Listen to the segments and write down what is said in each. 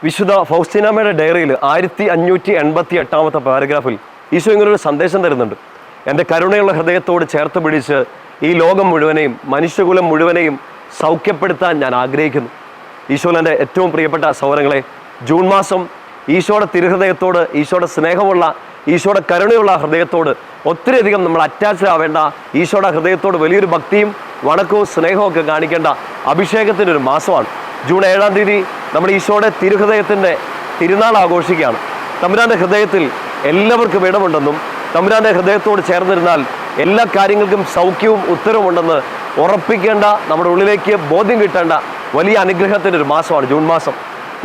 വിശുദ്ധ ഫൗസ്റ്റീനാമ്മയുടെ ഡയറിയിൽ 1588 പാരഗ്രാഫിൽ ഈശോ ഇങ്ങനൊരു സന്ദേശം തരുന്നുണ്ട്. എൻ്റെ കരുണയുള്ള ഹൃദയത്തോട് ചേർത്ത് പിടിച്ച് ഈ ലോകം മുഴുവനെയും മനുഷ്യകുലം മുഴുവനെയും സൗഖ്യപ്പെടുത്താൻ ഞാൻ ആഗ്രഹിക്കുന്നു. ഈശോയുടെ ഏറ്റവും പ്രിയപ്പെട്ട സഹോദരങ്ങളെ, ജൂൺ മാസം ഈശോയുടെ തിരുഹൃദയത്തോട്, ഈശോയുടെ സ്നേഹമുള്ള, ഈശോയുടെ കരുണയുള്ള ഹൃദയത്തോട് ഒത്തിരിയധികം നമ്മൾ അറ്റാച്ച്ഡ് ആവേണ്ട, ഈശോയുടെ ഹൃദയത്തോട് വലിയൊരു ഭക്തിയും വണക്കവും സ്നേഹവും ഒക്കെ കാണിക്കേണ്ട അഭിഷേകത്തിൻ്റെ ഒരു മാസമാണ്. ജൂൺ 7-ാം തീയതി നമ്മൾ ഈശോയുടെ തിരുഹൃദയത്തിൻ്റെ തിരുനാൾ ആഘോഷിക്കുകയാണ്. തമ്പുരാൻ്റെ ഹൃദയത്തിൽ എല്ലാവർക്കും ഇടമുണ്ടെന്നും തമ്പുരാൻ്റെ ഹൃദയത്തോട് ചേർന്നിരുന്നാൽ എല്ലാ കാര്യങ്ങൾക്കും സൗഖ്യവും ഉത്തരവും ഉണ്ടെന്ന് ഉറപ്പിക്കേണ്ട, നമ്മുടെ ഉള്ളിലേക്ക് ബോധ്യം കിട്ടേണ്ട വലിയ അനുഗ്രഹത്തിൻ്റെ ഒരു മാസമാണ് ജൂൺ മാസം.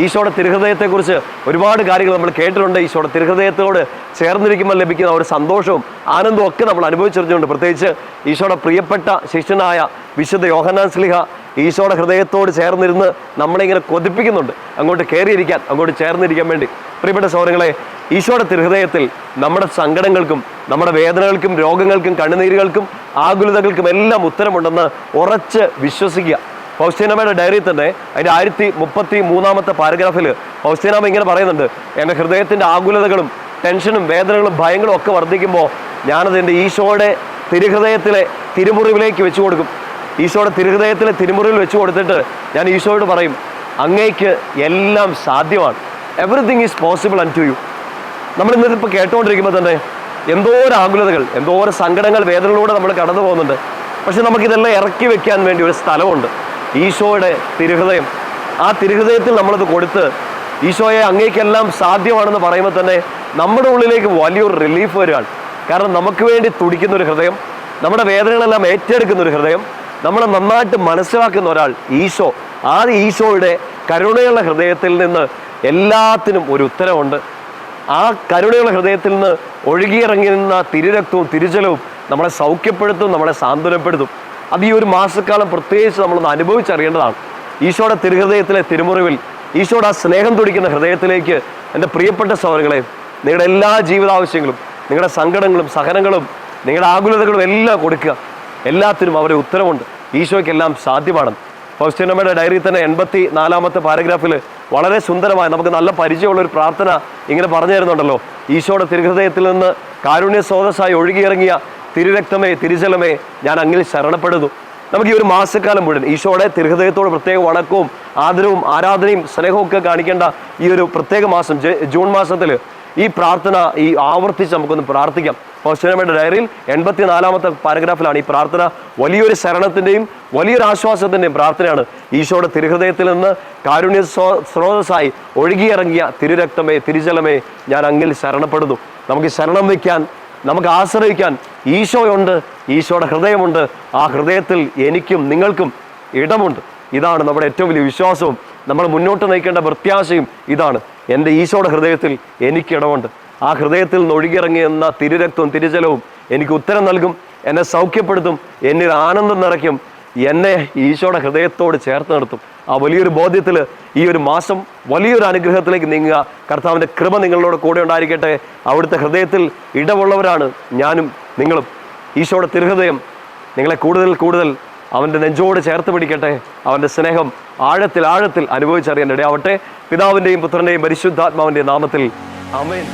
ഈശോയുടെ തിരുഹൃദയത്തെക്കുറിച്ച് ഒരുപാട് കാര്യങ്ങൾ നമ്മൾ കേട്ടിട്ടുണ്ട്. ഈശോയുടെ തിരുഹൃദയത്തോട് ചേർന്നിരിക്കുമ്പോൾ ലഭിക്കുന്ന ഒരു സന്തോഷവും ആനന്ദവും ഒക്കെ നമ്മൾ അനുഭവിച്ചറിഞ്ഞുകൊണ്ട്, പ്രത്യേകിച്ച് ഈശോയുടെ പ്രിയപ്പെട്ട ശിഷ്യനായ വിശുദ്ധ യോഹന്നാൻ ശ്ലീഹ ഈശോയുടെ ഹൃദയത്തോട് ചേർന്നിരുന്ന് നമ്മളിങ്ങനെ കൊതിപ്പിക്കുന്നുണ്ട് അങ്ങോട്ട് കയറിയിരിക്കാൻ, അങ്ങോട്ട് ചേർന്നിരിക്കാൻ വേണ്ടി. പ്രിയപ്പെട്ട സഹോദരങ്ങളെ, ഈശോയുടെ തിരുഹൃദയത്തിൽ നമ്മുടെ സങ്കടങ്ങൾക്കും നമ്മുടെ വേദനകൾക്കും രോഗങ്ങൾക്കും കണ്ണുനീരുകൾക്കും ആകുലതകൾക്കും എല്ലാം ഉത്തരമുണ്ടെന്ന് ഉറച്ച് വിശ്വസിക്കുക. ഫൗസ്റ്റീനാമ്മയുടെ ഡയറിയിൽ തന്നെ അതിൻ്റെ 1033 പാരഗ്രാഫിൽ ഫൗസ്റ്റീനാമ്മ ഇങ്ങനെ പറയുന്നുണ്ട്: എൻ്റെ ഹൃദയത്തിൻ്റെ ആകുലതകളും ടെൻഷനും വേദനകളും ഭയങ്ങളും ഒക്കെ വർദ്ധിക്കുമ്പോൾ ഞാനത് എൻ്റെ ഈശോയുടെ തിരുഹൃദയത്തിലെ തിരുമുറിവിലേക്ക് വെച്ചു കൊടുക്കും. ഈശോയുടെ തിരുഹൃദയത്തിലെ തിരുമുറിവിൽ വെച്ച് കൊടുത്തിട്ട് ഞാൻ ഈശോയോട് പറയും, അങ്ങേക്ക് എല്ലാം സാധ്യമാണ്. Everything is possible unto you. നമ്മൾ ഇന്നിപ്പോൾ കേട്ടുകൊണ്ടിരിക്കുമ്പോൾ തന്നെ എന്തോരം ആകുലതകൾ, എന്തോരം സങ്കടങ്ങൾ, വേദനകളിലൂടെ നമ്മൾ കടന്നു പോകുന്നുണ്ട്. പക്ഷെ നമുക്കിതെല്ലാം ഇറക്കി വെക്കാൻ വേണ്ടി ഒരു സ്ഥലമുണ്ട്, ഈശോയുടെ തിരുഹൃദയം. ആ തിരുഹൃദയത്തിൽ നമ്മളത് കൊടുത്ത് ഈശോയെ അങ്ങേക്കെല്ലാം സാധ്യമാണെന്ന് പറയുമ്പോൾ തന്നെ നമ്മുടെ ഉള്ളിലേക്ക് വലിയൊരു റിലീഫ് വരികയാണ്. കാരണം നമുക്ക് വേണ്ടി തുടിക്കുന്ന ഒരു ഹൃദയം, നമ്മുടെ വേദനകളെല്ലാം ഏറ്റെടുക്കുന്ന ഒരു ഹൃദയം, നമ്മളെ നന്നായിട്ട് മനസ്സിലാക്കുന്ന ഒരാൾ ഈശോ. ആ ഈശോയുടെ കരുണയുള്ള ഹൃദയത്തിൽ നിന്ന് എല്ലാത്തിനും ഒരു ഉത്തരവുണ്ട്. ആ കരുണയുള്ള ഹൃദയത്തിൽ നിന്ന് ഒഴുകിയിറങ്ങുന്ന തിരുരക്തവും തിരുജലവും നമ്മളെ സൗഖ്യപ്പെടുത്തും, നമ്മളെ സാന്ത്വനപ്പെടുത്തും. അത് ഈ ഒരു മാസക്കാലം പ്രത്യേകിച്ച് നമ്മളൊന്ന് അനുഭവിച്ചറിയേണ്ടതാണ്. ഈശോയുടെ തിരുഹൃദയത്തിലെ തിരുമുറിവിൽ, ഈശോയുടെ ആ സ്നേഹം തുടിക്കുന്ന ഹൃദയത്തിലേക്ക് എൻ്റെ പ്രിയപ്പെട്ട സഹോദരങ്ങളെ, നിങ്ങളുടെ എല്ലാ ജീവിതാവശ്യങ്ങളും, നിങ്ങളുടെ സങ്കടങ്ങളും സഹനങ്ങളും നിങ്ങളുടെ ആകുലതകളും എല്ലാം കൊടുക്കുക. എല്ലാത്തിനും അവരെ ഉത്തരവുണ്ട്. ഈശോയ്ക്കെല്ലാം സാധ്യമാണ്. ഫൗസ്റ്റീനാമ്മയുടെ ഡയറിയിൽ തന്നെ 84 പാരഗ്രാഫിൽ വളരെ സുന്ദരമായ, നമുക്ക് നല്ല പരിചയമുള്ള ഒരു പ്രാർത്ഥന ഇങ്ങനെ പറഞ്ഞു തരുന്നുണ്ടല്ലോ: ഈശോയുടെ തിരുഹൃദയത്തിൽ നിന്ന് കാരുണ്യ സ്രോതസ്സായി ഒഴുകിയിറങ്ങിയ തിരുരക്തമേ തിരുജലമേ ഞാൻ അങ്ങിൽ ശരണപ്പെടുന്നു. നമുക്ക് ഈ ഒരു മാസക്കാലം മുഴുവൻ ഈശോയുടെ തിരുഹൃദയത്തോട് പ്രത്യേക വണക്കവും ആദരവും ആരാധനയും സ്നേഹവും ഒക്കെ കാണിക്കേണ്ട ഈ ഒരു പ്രത്യേക മാസം ജൂൺ മാസത്തിൽ ഈ പ്രാർത്ഥന ആവർത്തിച്ച് നമുക്കൊന്ന് പ്രാർത്ഥിക്കാം. ഫൗസ്റ്റീനാമ്മയുടെ ഡയറിയിൽ 84 പാരഗ്രാഫിലാണ് ഈ പ്രാർത്ഥന. വലിയൊരു ശരണത്തിൻ്റെയും വലിയൊരു ആശ്വാസത്തിൻ്റെയും പ്രാർത്ഥനയാണ്. ഈശോയുടെ തിരുഹൃദയത്തിൽ നിന്ന് കാരുണ്യ സ്രോതസ്സായി ഒഴുകിയിറങ്ങിയ തിരുരക്തമേ തിരുജലമേ ഞാൻ അങ്ങിൽ ശരണപ്പെടുന്നു. നമുക്ക് ശരണം വയ്ക്കാൻ, നമുക്ക് ആശ്രയിക്കാൻ ഈശോയുണ്ട്, ഈശോയുടെ ഹൃദയമുണ്ട്. ആ ഹൃദയത്തിൽ എനിക്കും നിങ്ങൾക്കും ഇടമുണ്ട്. ഇതാണ് നമ്മുടെ ഏറ്റവും വലിയ വിശ്വാസവും നമ്മൾ മുന്നോട്ട് നയിക്കേണ്ട പ്രത്യാശയും. ഇതാണ്, എൻ്റെ ഈശോയുടെ ഹൃദയത്തിൽ എനിക്ക് ഇടമുണ്ട്. ആ ഹൃദയത്തിൽ നിന്ന് ഒഴുകിയിറങ്ങിയെന്ന തിരുരക്തവും തിരുജലവും എനിക്ക് ഉത്തരം നൽകും, എന്നെ സൗഖ്യപ്പെടുത്തും, എന്നിൽ ആനന്ദം നിറയ്ക്കും, എന്നെ ഈശോയുടെ ഹൃദയത്തോട് ചേർത്ത് നിർത്തും. ആ വലിയൊരു ബോധ്യത്തിൽ ഈ ഒരു മാസം വലിയൊരു അനുഗ്രഹത്തിലേക്ക് നീങ്ങുക. കർത്താവിൻ്റെ കൃപ നിങ്ങളോട് കൂടെ ഉണ്ടായിരിക്കട്ടെ. അവിടുത്തെ ഹൃദയത്തിൽ ഇടമുള്ളവരാണ് ഞാനും നിങ്ങളും. ഈശോയുടെ തിരുഹൃദയം നിങ്ങളെ കൂടുതൽ കൂടുതൽ അവൻ്റെ നെഞ്ചോട് ചേർത്ത് പിടിക്കട്ടെ. അവൻ്റെ സ്നേഹം ആഴത്തിൽ ആഴത്തിൽ അനുഭവിച്ചറിയാൻ ഇടയാവട്ടെ. പിതാവിൻ്റെയും പുത്രൻ്റെയും പരിശുദ്ധാത്മാവിൻ്റെയും നാമത്തിൽ ആമേൻ.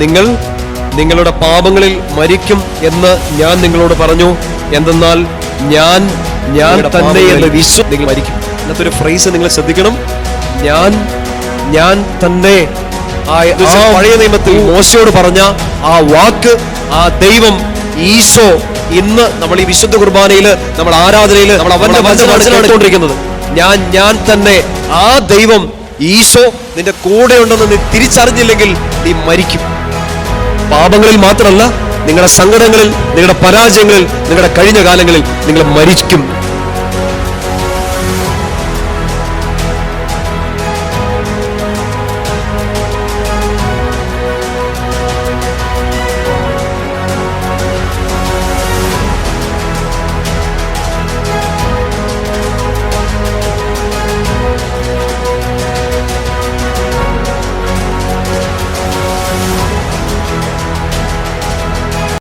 നിങ്ങൾ നിങ്ങളുടെ പാപങ്ങളിൽ മരിക്കും എന്ന് ഞാൻ നിങ്ങളോട് പറഞ്ഞു. എന്തെന്നാൽ ഞാൻ തന്നെ എന്ന് നിങ്ങൾ മരിക്കും. എന്നത്തെ ഒരു ഫ്രേസ് നിങ്ങൾ ശ്രദ്ധിക്കണം. ഞാൻ തന്നെ. പഴയ നിയമത്തിൽ മോശയോട് പറഞ്ഞ ആ വാക്ക്, ആ ദൈവം ഈശോ ഇന്ന് നമ്മൾ ഈ വിശുദ്ധ കുർബാനയിൽ, നമ്മൾ ആരാധനയിൽ നമ്മൾ അവന്റെ വചനമാണ് കേട്ടുകൊണ്ടിരിക്കുന്നത്. ഞാൻ തന്നെ. ആ ദൈവം ഈശോ നിന്റെ കൂടെ ഉണ്ടെന്ന് നീ തിരിച്ചറിഞ്ഞില്ലെങ്കിൽ നീ മരിക്കും. പാപങ്ങളിൽ മാത്രമല്ല, നിങ്ങളുടെ സങ്കടങ്ങളിൽ, നിങ്ങളുടെ പരാജയങ്ങളിൽ, നിങ്ങളുടെ കഴിഞ്ഞ കാലങ്ങളിൽ നിങ്ങൾ മരിക്കും.